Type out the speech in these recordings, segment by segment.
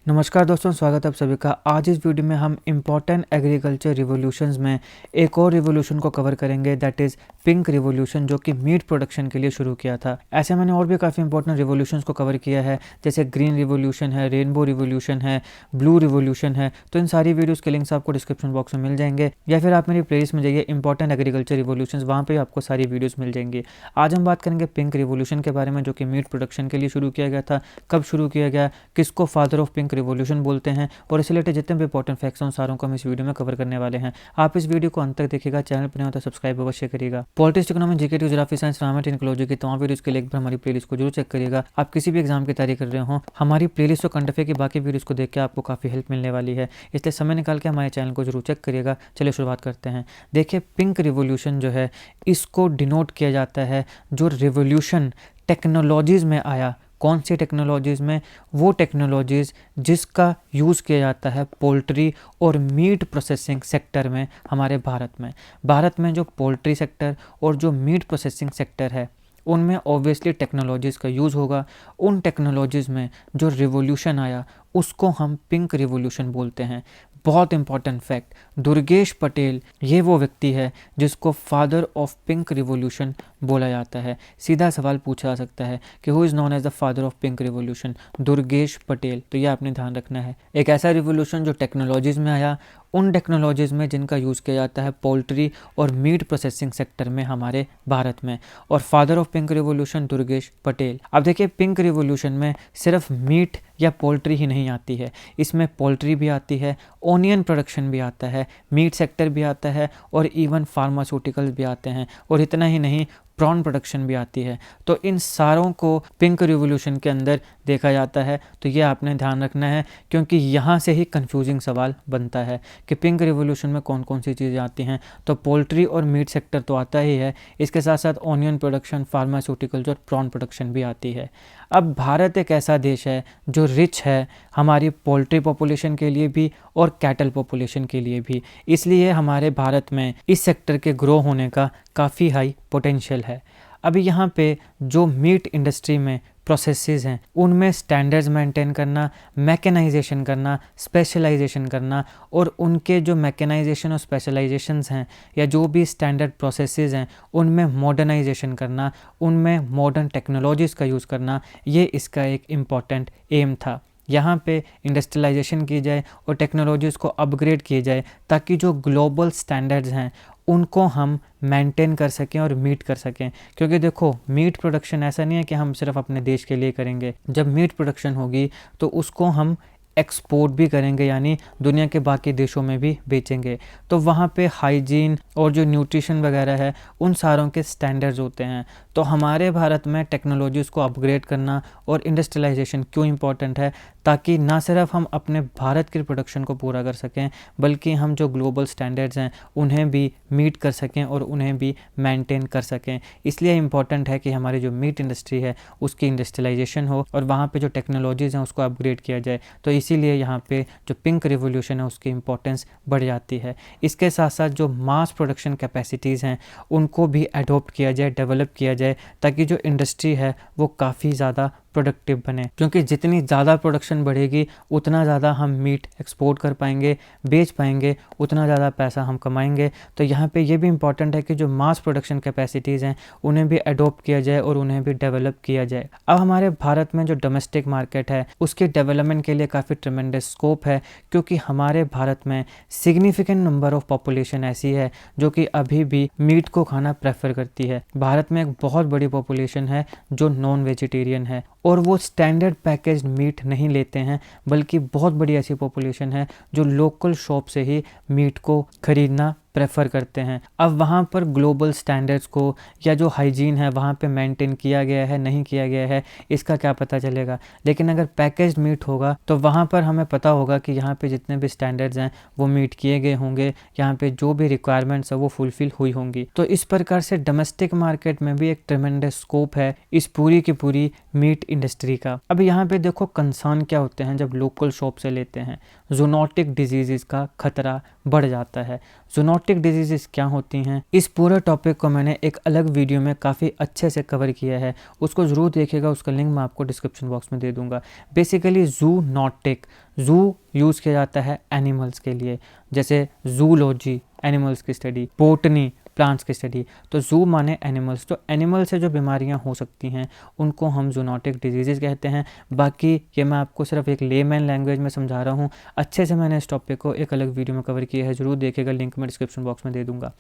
नमस्कार दोस्तों, स्वागत है आप सभी का। आज इस वीडियो में हम इम्पॉर्टेंट एग्रीकल्चर रिवॉल्यूशंस में एक और रिवॉल्यूशन को कवर करेंगे, दैट इज़ पिंक रिवॉल्यूशन, जो कि मीट प्रोडक्शन के लिए शुरू किया था। ऐसे मैंने और भी काफ़ी इंपॉर्टेंट रिवॉल्यूशंस को कवर किया है, जैसे ग्रीन रिवॉल्यूशन है, रेनबो रिवॉल्यूशन है, ब्लू रिवॉल्यूशन है। तो इन सारी वीडियोज़ के लिंक्स आपको डिस्क्रिप्शन बॉक्स में मिल जाएंगे, या फिर आप मेरी प्लेलिस्ट में जाइए इंपॉर्टेंट एग्रीकल्चर रिवॉल्यूशंस, वहाँ पर आपको सारी वीडियोज़ मिल जाएंगी। आज हम बात करेंगे पिंक रिवॉल्यूशन के बारे में, जो कि मीट प्रोडक्शन के लिए शुरू किया गया था, कब शुरू किया गया, किसको फादर ऑफ पिंक रिवॉल्यूशन बोलते हैं, और इससे रिलेटेड जितने भी इंपॉर्टेंट फैक्ट्स हैं उन सारों को हम इस वीडियो में कवर करने वाले हैं। आप इस वीडियो को अंत तक देखिएगा, चैनल पर नहीं हो तो सब्सक्राइब अवश्य करिएगा। Politics, economy, GK, geography, science, environment, ecology की तमाम वीडियोस के लिए एक बार हमारी प्लेलिस्ट को जरूर चेक करिएगा। आप किसी भी एग्जाम की तैयारी कर रहे हो, हमारी प्लेलिस्ट और करंट अफेयर की बाकी वीडियोस को देख के आपको काफ़ी हेल्प मिलने वाली है, इसलिए समय निकाल के हमारे चैनल को जरूर चेक करिएगा। चलिए शुरुआत करते हैं। देखिए, पिंक रिवॉल्यूशन जो है, इसको डिनोट किया जाता है जो रिवॉल्यूशन टेक्नोलॉजीज़ में आया। कौन सी टेक्नोलॉजीज़ में? वो टेक्नोलॉजीज़ जिसका यूज़ किया जाता है पोल्ट्री और मीट प्रोसेसिंग सेक्टर में हमारे भारत में जो पोल्ट्री सेक्टर और जो मीट प्रोसेसिंग सेक्टर है, उनमें ऑब्वियसली टेक्नोलॉजीज़ का यूज़ होगा। उन टेक्नोलॉजीज़ में जो रिवॉल्यूशन आया उसको हम पिंक रिवॉल्यूशन बोलते हैं। बहुत इंपॉर्टेंट फैक्ट, दुर्गेश पटेल ये वो व्यक्ति है जिसको फादर ऑफ पिंक रिवॉल्यूशन बोला जाता है। सीधा सवाल पूछा जा सकता है कि who is known as the father of pink revolution? Durgesh Patel. तो ये आपने ध्यान रखना है। एक ऐसा रिवॉल्यूशन जो टेक्नोलॉजीज़ में आया, उन टेक्नोलॉजीज़ में जिनका यूज़ किया जाता है पोल्ट्री और मीट प्रोसेसिंग सेक्टर में हमारे भारत में, और father of pink revolution Durgesh Patel. अब देखिए, पिंक रिवॉल्यूशन में सिर्फ मीट या पोल्ट्री ही नहीं आती है, इसमें पोल्ट्री भी आती है, ओनियन प्रोडक्शन भी आता है, मीट सेक्टर भी आता है, और इवन फार्मास्यूटिकल्स भी आते हैं, और इतना ही नहीं, प्रॉन प्रोडक्शन भी आती है। तो इन सारों को पिंक रिवॉल्यूशन के अंदर देखा जाता है। तो ये आपने ध्यान रखना है, क्योंकि यहाँ से ही कंफ्यूजिंग सवाल बनता है कि पिंक रिवॉल्यूशन में कौन कौन सी चीज़ें आती हैं। तो पोल्ट्री और मीट सेक्टर तो आता ही है, इसके साथ साथ ओनियन प्रोडक्शन, फार्मास्यूटिकल्स और प्रॉन प्रोडक्शन भी आती है। अब भारत एक ऐसा देश है जो रिच है हमारी पोल्ट्री पॉपुलेशन के लिए भी और कैटल पॉपुलेशन के लिए भी, इसलिए हमारे भारत में इस सेक्टर के ग्रो होने का काफ़ी हाई पोटेंशियल है। अभी यहाँ पे जो मीट इंडस्ट्री में प्रोसेसेस हैं, उनमें स्टैंडर्ड्स मेंटेन करना, मैकेनाइजेशन करना, स्पेशलाइजेशन करना, और उनके जो मैकेनाइजेशन और स्पेशलाइजेशंस हैं या जो भी स्टैंडर्ड प्रोसेसेस हैं, उनमें मॉडर्नाइजेशन करना, उनमें मॉडर्न टेक्नोलॉजीज़ का यूज़ करना, ये इसका एक इम्पॉर्टेंट एम था। यहाँ पे इंडस्ट्रियलाइजेशन की जाए और टेक्नोलॉजीज़ को अपग्रेड किए जाए, ताकि जो ग्लोबल स्टैंडर्ड्स हैं उनको हम मेंटेन कर सकें और मीट कर सकें। क्योंकि देखो, मीट प्रोडक्शन ऐसा नहीं है कि हम सिर्फ अपने देश के लिए करेंगे। जब मीट प्रोडक्शन होगी तो उसको हम एक्सपोर्ट भी करेंगे, यानी दुनिया के बाकी देशों में भी बेचेंगे। तो वहाँ पे हाइजीन और जो न्यूट्रिशन वगैरह है, उन सारों के स्टैंडर्ड्स होते हैं। तो हमारे भारत में टेक्नोलॉजीज़ को अपग्रेड करना और इंडस्ट्रियलाइजेशन क्यों इम्पॉर्टेंट है? ताकि ना सिर्फ हम अपने भारत के प्रोडक्शन को पूरा कर सकें, बल्कि हम जो ग्लोबल स्टैंडर्ड्स हैं उन्हें भी मीट कर सकें और उन्हें भी मेंटेन कर सकें। इसलिए इम्पॉर्टेंट है कि हमारी जो मीट इंडस्ट्री है उसकी इंडस्ट्रियलाइजेशन हो और वहाँ पे जो टेक्नोलॉजीज़ हैं उसको अपग्रेड किया जाए। तो इसीलिए यहाँ पे जो पिंक रिवॉल्यूशन है उसकी इम्पोर्टेंस बढ़ जाती है। इसके साथ साथ जो मास प्रोडक्शन कैपेसिटीज़ हैं उनको भी अडॉप्ट किया जाए, डेवलप किया जाए, ताकि जो इंडस्ट्री है वो काफ़ी ज़्यादा प्रोडक्टिव बने। क्योंकि जितनी ज़्यादा प्रोडक्शन बढ़ेगी उतना ज़्यादा हम मीट एक्सपोर्ट कर पाएंगे, बेच पाएंगे, उतना ज़्यादा पैसा हम कमाएंगे। तो यहाँ पे ये भी इम्पॉर्टेंट है कि जो मास प्रोडक्शन कैपेसिटीज़ हैं उन्हें भी अडॉप्ट किया जाए और उन्हें भी डेवलप किया जाए। अब हमारे भारत में जो डोमेस्टिक मार्केट है उसके डेवलपमेंट के लिए काफ़ी ट्रेमेंडस स्कोप है, क्योंकि हमारे भारत में सिग्निफिकेंट नंबर ऑफ पॉपुलेशन ऐसी है जो कि अभी भी मीट को खाना प्रेफर करती है। भारत में एक बहुत बड़ी पॉपुलेशन है जो नॉन वेजिटेरियन है और वो स्टैंडर्ड पैकेज्ड मीट नहीं लेते हैं, बल्कि बहुत बड़ी ऐसी पॉपुलेशन है जो लोकल शॉप से ही मीट को खरीदना प्रेफर करते हैं। अब वहाँ पर ग्लोबल स्टैंडर्ड्स को या जो हाइजीन है वहाँ पे मेंटेन किया गया है नहीं किया गया है, इसका क्या पता चलेगा। लेकिन अगर पैकेज्ड मीट होगा तो वहाँ पर हमें पता होगा कि यहाँ पे जितने भी स्टैंडर्ड्स हैं वो मीट किए गए होंगे, यहाँ पे जो भी रिक्वायरमेंट्स है वो फुलफिल हुई होंगी। तो इस प्रकार से डोमेस्टिक मार्केट में भी एक ट्रेमेंडस स्कोप है इस पूरी की पूरी मीट इंडस्ट्री का। अब यहाँ पे देखो कंसर्न क्या होते हैं जब लोकल शॉप से लेते हैं। जूनोटिक डिजीज़ का खतरा बढ़ जाता है। जूनोटिक जूनोटिक डिजीजेस क्या होती हैं, इस पूरे टॉपिक को मैंने एक अलग वीडियो में काफ़ी अच्छे से कवर किया है, उसको ज़रूर देखिएगा। उसका लिंक मैं आपको डिस्क्रिप्शन बॉक्स में दे दूंगा। बेसिकली जूनोटिक, जू यूज़ किया जाता है एनिमल्स के लिए, जैसे जूलॉजी एनिमल्स की स्टडी, बोटनी प्लांट्स की स्टडी। तो जू माने एनिमल्स, तो एनिमल से जो बीमारियां हो सकती हैं उनको हम जूनोटिक डिजीज़ कहते हैं। बाकी ये मैं आपको सिर्फ एक लेमैन लैंग्वेज में समझा रहा हूँ, अच्छे से मैंने इस टॉपिक को एक अलग वीडियो में कवर किया है, ज़रूर देखिएगा, लिंक मैं डिस्क्रिप्शन बॉक्स में दे दूँगा।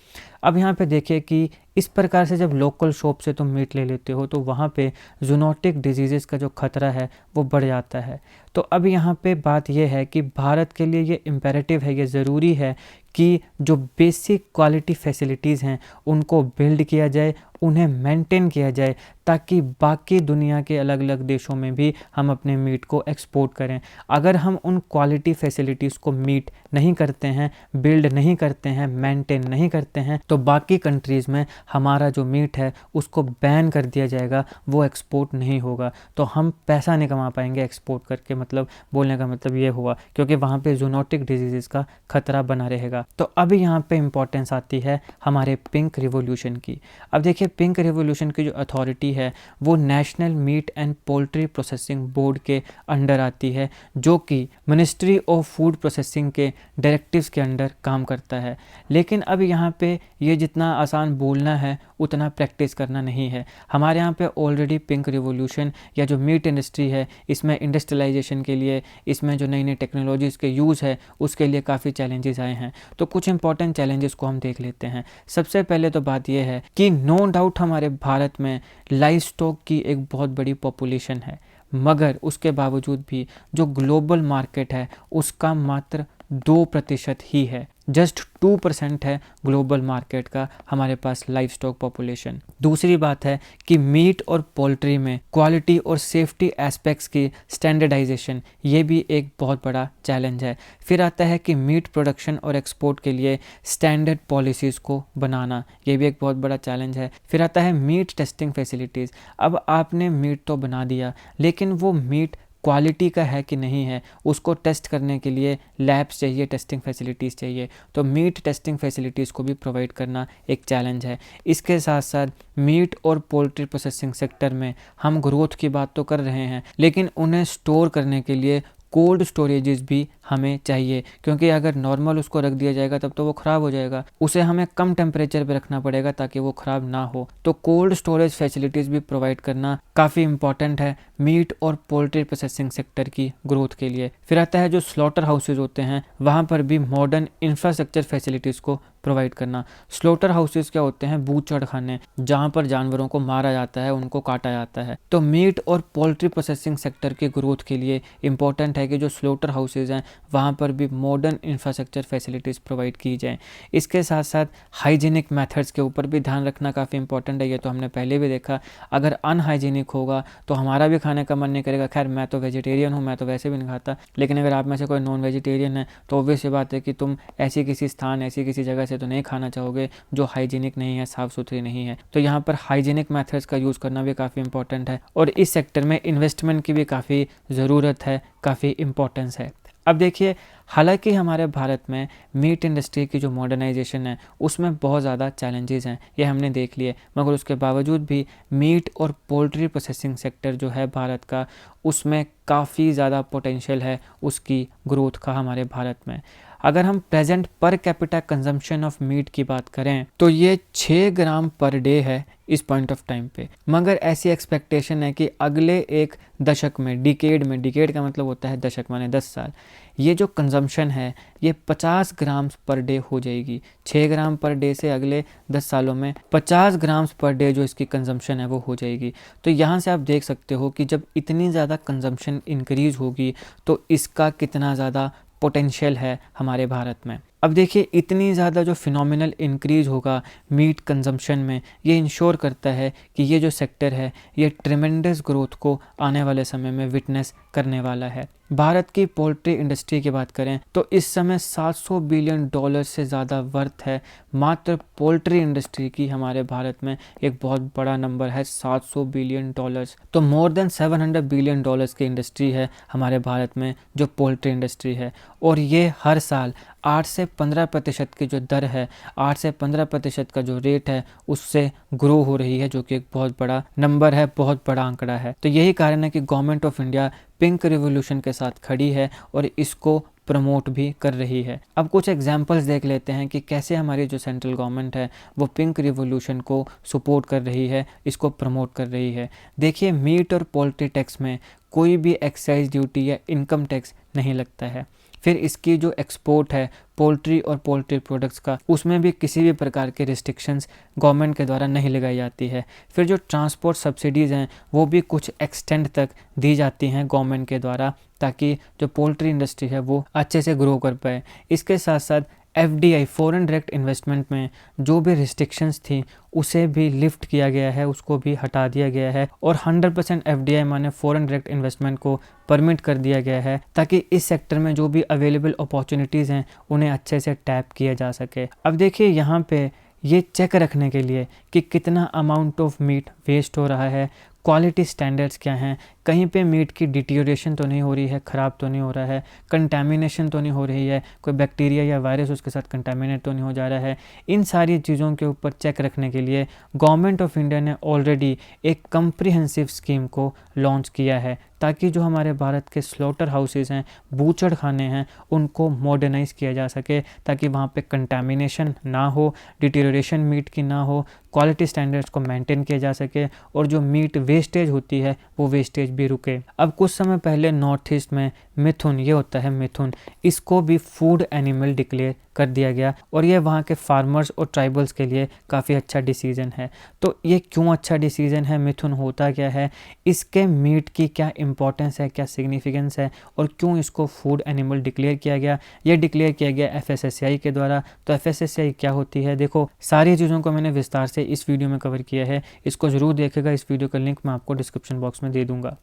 अब यहाँ पे देखिए कि इस प्रकार से जब लोकल शॉप से तुम मीट ले लेते हो तो वहाँ पे जूनोटिक डिजीज़ का जो खतरा है वो बढ़ जाता है। तो अब यहाँ पे बात यह है कि भारत के लिए ये इम्पेरेटिव है, ये ज़रूरी है कि जो बेसिक क्वालिटी फैसिलिटीज़ हैं उनको बिल्ड किया जाए, उन्हें मेंटेन किया जाए, ताकि बाकी दुनिया के अलग अलग देशों में भी हम अपने मीट को एक्सपोर्ट करें। अगर हम उन क्वालिटी फैसिलिटीज़ को मीट नहीं करते हैं, बिल्ड नहीं करते हैं, मेंटेन नहीं करते हैं, तो बाकी कंट्रीज़ में हमारा जो मीट है उसको बैन कर दिया जाएगा, वो एक्सपोर्ट नहीं होगा। तो हम पैसा नहीं कमा पाएंगे एक्सपोर्ट करके, मतलब बोलने का मतलब ये हुआ, क्योंकि वहाँ पे जूनोटिक डिजीज़ का खतरा बना रहेगा। तो अभी यहाँ पे इम्पोर्टेंस आती है हमारे पिंक रिवॉल्यूशन की। अब देखिए, पिंक रिवॉल्यूशन की जो अथॉरिटी है वो national meat and poultry processing board के अंडर आती है, जो कि मिनिस्ट्री ऑफ फूड प्रोसेसिंग के डायरेक्टिव्स के अंडर काम करता है। लेकिन अब यहाँ पे ये जितना आसान बोलना है उतना प्रैक्टिस करना नहीं है। हमारे यहाँ पे ऑलरेडी पिंक रिवॉल्यूशन या जो मीट इंडस्ट्री है, इसमें इंडस्ट्रियलाइजेशन के लिए, इसमें जो नई नई टेक्नोलॉजीज़ के यूज़ है उसके लिए काफ़ी चैलेंजेस आए हैं। तो कुछ इंपॉर्टेंट चैलेंजेस को हम देख लेते हैं। सबसे पहले तो बात यह है कि नो डाउट हमारे भारत में लाइव स्टॉक की एक बहुत बड़ी पॉपुलेशन है, मगर उसके बावजूद भी जो ग्लोबल मार्केट है उसका मात्र 2% ही है, जस्ट 2% है ग्लोबल मार्केट का हमारे पास लाइव स्टॉक पॉपुलेशन। दूसरी बात है कि मीट और पोल्ट्री में क्वालिटी और सेफ्टी एस्पेक्ट्स की स्टैंडर्डाइजेशन, ये भी एक बहुत बड़ा चैलेंज है। फिर आता है कि मीट प्रोडक्शन और एक्सपोर्ट के लिए स्टैंडर्ड पॉलिसीज़ को बनाना, ये भी एक बहुत बड़ा चैलेंज है। फिर आता है मीट टेस्टिंग फैसिलिटीज़। अब आपने मीट तो बना दिया, लेकिन वो मीट क्वालिटी का है कि नहीं है, उसको टेस्ट करने के लिए लैब्स चाहिए, टेस्टिंग फैसिलिटीज़ चाहिए। तो मीट टेस्टिंग फैसिलिटीज़ को भी प्रोवाइड करना एक चैलेंज है। इसके साथ साथ मीट और पोल्ट्री प्रोसेसिंग सेक्टर में हम ग्रोथ की बात तो कर रहे हैं, लेकिन उन्हें स्टोर करने के लिए कोल्ड स्टोरेजेस भी हमें चाहिए, क्योंकि अगर नॉर्मल उसको रख दिया जाएगा तब तो वो ख़राब हो जाएगा। उसे हमें कम टेम्परेचर पे रखना पड़ेगा ताकि वो ख़राब ना हो। तो कोल्ड स्टोरेज फैसिलिटीज़ भी प्रोवाइड करना काफ़ी इंपॉर्टेंट है मीट और पोल्ट्री प्रोसेसिंग सेक्टर की ग्रोथ के लिए। फिर आता है जो स्लॉटर हाउसेज होते हैं, वहाँ पर भी मॉडर्न इंफ्रास्ट्रक्चर फैसिलिटीज़ को प्रोवाइड करना। स्लॉटर हाउसेज क्या होते हैं? बूचड़ खाने, जहाँ पर जानवरों को मारा जाता है, उनको काटा जाता है। तो मीट और पोल्ट्री प्रोसेसिंग सेक्टर की ग्रोथ के लिए इंपॉर्टेंट है कि जो स्लॉटर हाउसेज हैं वहाँ पर भी मॉडर्न इंफ्रास्ट्रक्चर फैसिलिटीज़ प्रोवाइड की जाएँ। इसके साथ साथ हाइजीनिक मेथड्स के ऊपर भी ध्यान रखना काफ़ी इंपॉर्टेंट है। ये तो हमने पहले भी देखा, अगर अनहाइजीनिक होगा तो हमारा भी खाने का मन नहीं करेगा। खैर, मैं तो वेजिटेरियन हूँ, मैं तो वैसे भी नहीं खाता, लेकिन अगर आप में से कोई नॉन वेजिटेरियन है तो ऑब्वियस बात है कि तुम ऐसी किसी स्थान, ऐसी किसी जगह से तो नहीं खाना चाहोगे जो हाइजीनिक नहीं है, साफ़ सुथरी नहीं है। तो यहाँ पर हाइजीनिक मेथड्स का यूज़ करना भी काफ़ी इंपॉर्टेंट है, और इस सेक्टर में इन्वेस्टमेंट की भी काफ़ी ज़रूरत है, काफ़ी इंपॉर्टेंस है। अब देखिए, हालांकि हमारे भारत में मीट इंडस्ट्री की जो मॉडर्नाइजेशन है उसमें बहुत ज़्यादा चैलेंजेस हैं, ये हमने देख लिए, मगर उसके बावजूद भी मीट और पोल्ट्री प्रोसेसिंग सेक्टर जो है भारत का, उसमें काफ़ी ज़्यादा पोटेंशियल है उसकी ग्रोथ का हमारे भारत में। अगर हम present per capita consumption of meat की बात करें तो ये 6 ग्राम पर डे है इस पॉइंट ऑफ टाइम पे, मगर ऐसी एक्सपेक्टेशन है कि अगले एक दशक में, डिकेड का मतलब होता है दशक माने 10 साल, ये जो कंजम्पशन है ये 50 ग्राम पर डे हो जाएगी। 6 ग्राम पर डे से अगले 10 सालों में 50 ग्राम पर डे जो इसकी कंजम्पशन है वो हो जाएगी। तो यहाँ से आप देख सकते हो कि जब इतनी ज़्यादा कंजम्पशन इंक्रीज़ होगी तो इसका कितना ज़्यादा पोटेंशियल है हमारे भारत में। अब देखिए, इतनी ज़्यादा जो फिनोमिनल इंक्रीज़ होगा मीट कंजम्पशन में, ये इंश्योर करता है कि ये जो सेक्टर है ये ट्रेमेंडस ग्रोथ को आने वाले समय में विटनेस करने वाला है। भारत की पोल्ट्री इंडस्ट्री की बात करें तो इस समय $700 बिलियन से ज़्यादा वर्थ है मात्र पोल्ट्री इंडस्ट्री की। हमारे भारत में एक बहुत बड़ा नंबर है, $700 बिलियन। तो मोर देन $700 बिलियन की इंडस्ट्री है हमारे भारत में जो पोल्ट्री इंडस्ट्री है, और ये हर साल 8 से 15% की जो दर है, 8 से 15% का जो रेट है उससे ग्रो हो रही है, जो कि एक बहुत बड़ा नंबर है, बहुत बड़ा आंकड़ा है। तो यही कारण है कि government of India pink revolution के साथ खड़ी है और इसको प्रमोट भी कर रही है। अब कुछ एग्जांपल्स देख लेते हैं कि कैसे हमारी जो सेंट्रल गवर्नमेंट है वो पिंक रिवॉल्यूशन को सपोर्ट कर रही है, इसको प्रमोट कर रही है। देखिए, मीट और पोल्ट्री टैक्स में कोई भी एक्साइज ड्यूटी या इनकम टैक्स नहीं लगता है। फिर इसकी जो एक्सपोर्ट है पोल्ट्री और पोल्ट्री प्रोडक्ट्स का, उसमें भी किसी भी प्रकार के रिस्ट्रिक्शंस गवर्नमेंट के द्वारा नहीं लगाई जाती है। फिर जो ट्रांसपोर्ट सब्सिडीज़ हैं वो भी कुछ एक्सटेंड तक दी जाती हैं गवर्नमेंट के द्वारा, ताकि जो पोल्ट्री इंडस्ट्री है वो अच्छे से ग्रो कर पाए। इसके साथ साथ FDI फॉरेन डायरेक्ट इन्वेस्टमेंट में जो भी रिस्ट्रिक्शंस थी उसे भी लिफ्ट किया गया है, उसको भी हटा दिया गया है और 100% FDI माने फॉरेन डायरेक्ट इन्वेस्टमेंट को परमिट कर दिया गया है, ताकि इस सेक्टर में जो भी अवेलेबल अपॉर्चुनिटीज़ हैं उन्हें अच्छे से टैप किया जा सके। अब देखिए, यहाँ पे ये चेक रखने के लिए कि कितना अमाउंट ऑफ मीट वेस्ट हो रहा है, क्वालिटी स्टैंडर्ड्स क्या हैं, कहीं पे मीट की डिटीरियोरेशन तो नहीं हो रही है, ख़राब तो नहीं हो रहा है, कंटामिनेशन तो नहीं हो रही है, कोई बैक्टीरिया या वायरस उसके साथ कंटामिनेट तो नहीं हो जा रहा है। इन सारी चीज़ों के ऊपर चेक रखने के लिए गवर्नमेंट ऑफ इंडिया ने ऑलरेडी एक कम्प्रिहेंसिव स्कीम को लॉन्च किया है, ताकि जो हमारे भारत के स्लॉटर हाउसेस हैं, बूचड़ खाने हैं, उनको मॉडर्नाइज़ किया जा सके, ताकि वहाँ पे कंटामिनेशन ना हो, डिटीरियोरेशन मीट की ना हो, क्वालिटी स्टैंडर्ड्स को मेंटेन किया जा सके और जो मीट वेस्टेज होती है वो वेस्टेज भी रुके। अब कुछ समय पहले नॉर्थ ईस्ट में मिथुन, ये होता है मिथुन, इसको भी फूड एनिमल डिक्लेयर कर दिया गया और ये वहाँ के फार्मर्स और ट्राइबल्स के लिए काफ़ी अच्छा डिसीजन है। तो ये क्यों अच्छा डिसीजन है, मिथुन होता क्या है, इसके मीट की क्या इंपॉर्टेंस है, क्या सिग्निफिकेंस है और क्यों इसको फूड एनिमल डिक्लेयर किया गया। ये डिक्लेयर किया गया FSSAI के द्वारा। तो FSSAI क्या होती है, देखो सारी चीज़ों को मैंने विस्तार से इस वीडियो में कवर किया है, इसको ज़रूर देखेगा। इस वीडियो का लिंक मैं आपको डिस्क्रिप्शन बॉक्स में दे दूँगा।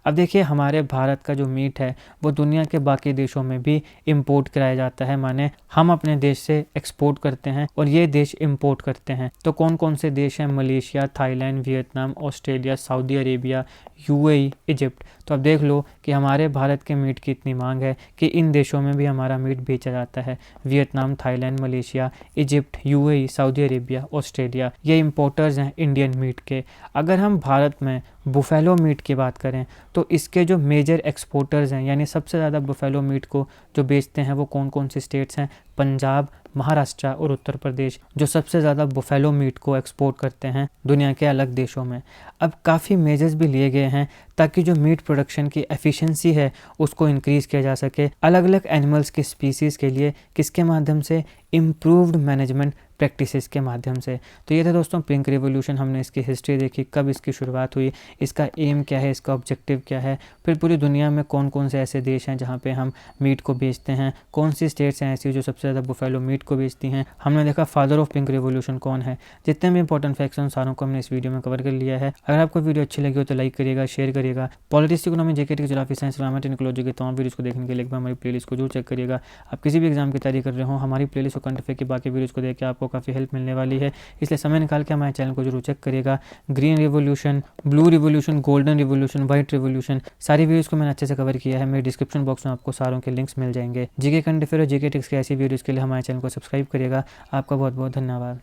अब देखिए, हमारे भारत का जो मीट है वो दुनिया के बाकी देशों में भी इंपोर्ट कराया जाता है, माने हम अपने देश से एक्सपोर्ट करते हैं और ये देश इंपोर्ट करते हैं। तो कौन कौन से देश हैं, Malaysia, Thailand, Vietnam, Australia, Saudi Arabia, UAE, Egypt. तो अब देख लो कि हमारे भारत के मीट की इतनी मांग है कि इन देशों में भी हमारा मीट बेचा जाता है। Vietnam, Thailand, Malaysia, Egypt, UAE, Saudi Arabia, Australia, ये इंपोर्टर्स हैं इंडियन मीट के। अगर हम भारत में बुफेलो मीट की बात करें तो इसके जो मेजर एक्सपोर्टर्स हैं, यानी सबसे ज़्यादा बुफेलो मीट को जो बेचते हैं वो कौन कौन से स्टेट्स हैं, पंजाब, महाराष्ट्र और उत्तर प्रदेश, जो सबसे ज़्यादा बुफेलो मीट को एक्सपोर्ट करते हैं दुनिया के अलग देशों में। अब काफ़ी मेजर्स भी लिए गए हैं ताकि जो मीट प्रोडक्शन की एफिशिएंसी है उसको इंक्रीज़ किया जा सके अलग अलग एनिमल्स के स्पीसीज़ के लिए। किसके माध्यम से, इम्प्रूव्ड मैनेजमेंट प्रैक्टिसेस के माध्यम से। तो ये था दोस्तों पिंक रिवॉल्यूशन। हमने इसकी हिस्ट्री देखी, कब इसकी शुरुआत हुई, इसका एम क्या है, इसका ऑब्जेक्टिव क्या है, फिर पूरी दुनिया में कौन कौन से ऐसे देश हैं जहाँ पे हम मीट को बेचते हैं, कौन सी स्टेट्स हैं ऐसी जो सबसे ज़्यादा बुफेलो मीट को बेचती हैं। हमने देखा फादर ऑफ पिंक रिवॉल्यूशन कौन है। जितने भी इंपॉर्टेंट फैक्ट्स हैं सारों को हमने इस वीडियो में कवर कर लिया है। अगर आपको वीडियो अच्छी लगी हो तो लाइक करिएगा, शेयर करिएगा। Politics, economy, GK, geography, science, environment, ecology के तमाम वीडियोज़ को देखने के लिए हमारी प्लेलिस्ट को जरूर चेक करिएगा। आप किसी भी एग्जाम की तैयारी कर रहे हो, हमारी प्लेलिस्ट और करंट अफेयर की बाकी वीडियोज़ को देख के आपको काफ़ी हेल्प मिलने वाली है, इसलिए समय निकाल के हमारे चैनल को जरूर चेक करिएगा। Green revolution, blue revolution, golden revolution, white revolution, सारी वीडियोस को मैंने अच्छे से कवर किया है। मेरे डिस्क्रिप्शन बॉक्स में आपको सारों के लिंक्स मिल जाएंगे। जीके करंट अफेयर और जीके टिक्स के ऐसी वीडियोस के लिए हमारे चैनल को सब्सक्राइब करिएगा। आपका बहुत बहुत धन्यवाद।